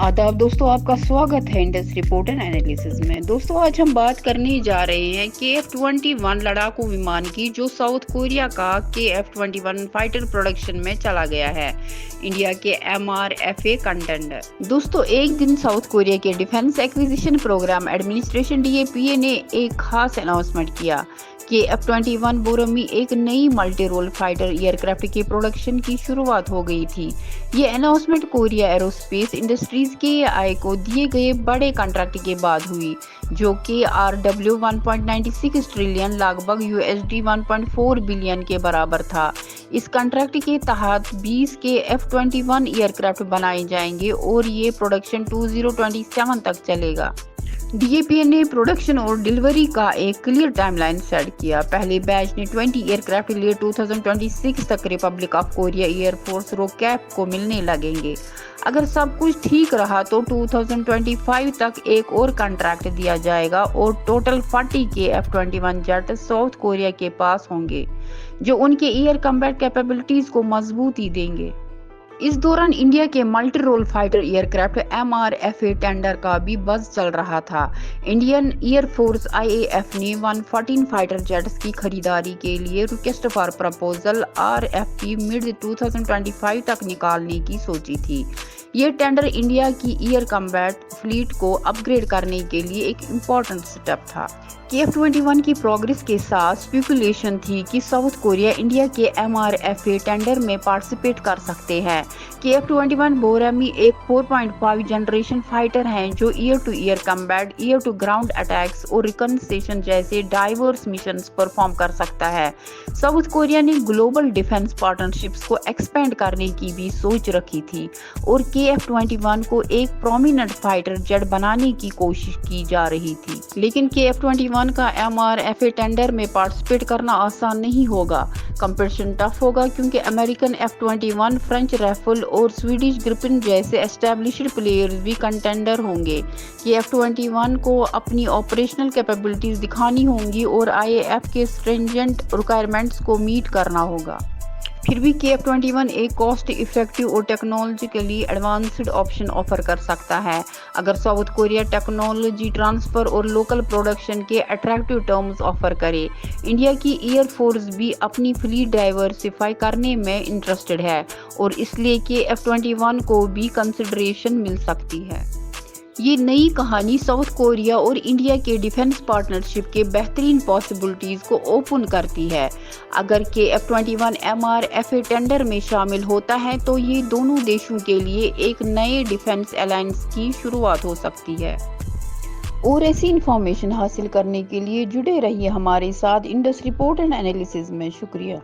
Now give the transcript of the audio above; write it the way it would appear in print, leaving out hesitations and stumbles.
आदाब दोस्तों, आपका स्वागत है इंडस्ट्री रिपोर्ट एंड एनालिसिस में। दोस्तों, आज हम बात करने जा रहे हैं KF-21 लड़ाकू विमान की, जो साउथ कोरिया का KF-21 फाइटर प्रोडक्शन में चला गया है इंडिया के MRFA कंटेंडर। दोस्तों, एक दिन साउथ कोरिया के defence acquisition programme administration DAPA ने एक खास अनाउंसमेंट किया कि KF-21 बोरमी एक नई मल्टी रोल फाइटर एयरक्राफ्ट के प्रोडक्शन की शुरुआत हो गई थी। ये announcement Korea aerospace industries KAI को दिए गए बड़े कॉन्ट्रैक्ट के बाद हुई, जो कि RW 1.96 ट्रिलियन लगभग USD 1.4 बिलियन के बराबर था। इस कॉन्ट्रैक्ट के तहत 20 KF-21 एयरक्राफ्ट बनाए जाएंगे और ये प्रोडक्शन 2027 तक चलेगा। DAPA ने प्रोडक्शन और डिलीवरी का एक क्लियर टाइमलाइन सेट किया। पहले बैच ने 20 एयरक्राफ्ट लिए 2026 तक रिपब्लिक ऑफ कोरिया एयरफोर्स रोकैप को मिलने लगेंगे। अगर सब कुछ ठीक रहा तो 2025 तक एक और कॉन्ट्रैक्ट दिया जाएगा और total 40 KF-21 jet south Korea के पास होंगे, जो उनके एयर कम्बैट कैपेबिलिटीज को मजबूती देंगे। इस दौरान इंडिया के multi role fighter aircraft MRFA tender का भी बज़ चल रहा था। इंडियन एयर फोर्स IAF ने 114 फाइटर जेट्स की खरीदारी के लिए request for proposal RFP mid 2025 तक निकालने की सोची थी। ये टेंडर इंडिया की एयर कम्बैट फ्लीट को अपग्रेड करने के लिए एक इम्पोर्टेंट स्टेप था। KF-21 की प्रोग्रेस के साथ स्पेकुलेशन थी कि साउथ कोरिया इंडिया के MRFA टेंडर में पार्टिसिपेट कर सकते हैं। KF-21 बोरमी एक 4.5 जनरेशन फाइटर हैं जो air to air combat, air to ground attacks और रिकन्स्ट्रक्शन जैसे डाइवर्स मिशंस परफॉर्म कर सकता है। साउथ कोरिया ने ग्लोबल डिफेंस पार्टनरशिप्स को एक्सपेंड करने की भी सोच रखी थी और KF-21 को एक प्रोमिनेंट फाइटर जेट बनाने की कोशिश की जा रही थी। लेकिन KF-21 का MRFA टेंडर में पार्टिसिपेट करना आसान नहीं होगा। कंपटीशन टफ होगा क्योंकि अमेरिकन F-21, फ्रेंच राइफल और स्वीडिश ग्रिपेन जैसे एस्टैब्लिश्ड प्लेयर्स भी कंटेंडर होंगे। KF-21 को अपनी ऑपरेशनल कैपेबिलिटीज दिखानी होंगी और IAF के स्ट्रिंजेंट रिक्वायरमेंट्स को मीट करना होगा। फिर भी KF-21 एक कॉस्ट इफेक्टिव और टेक्नोलॉजिकली एडवांस्ड ऑप्शन ऑफर कर सकता है अगर साउथ कोरिया टेक्नोलॉजी ट्रांसफर और लोकल प्रोडक्शन के अट्रैक्टिव टर्म्स ऑफर करे। इंडिया की एयर फोर्स भी अपनी फ्लीट डाइवर्सिफाई करने में इंटरेस्टेड है और इसलिए KF-21 को भी कंसिडरेशन मिल सकती है। ये नई कहानी साउथ कोरिया और इंडिया के डिफेंस पार्टनरशिप के बेहतरीन पॉसिबिलिटीज को ओपन करती है। अगर KF-21 MRFA टेंडर में शामिल होता है तो ये दोनों देशों के लिए एक नए डिफेंस अलायंस की शुरुआत हो सकती है। और ऐसी इंफॉर्मेशन हासिल करने के लिए जुड़े रहिए हमारे साथ इंडस्ट्री रिपोर्ट एंड एनालिसिस में। शुक्रिया।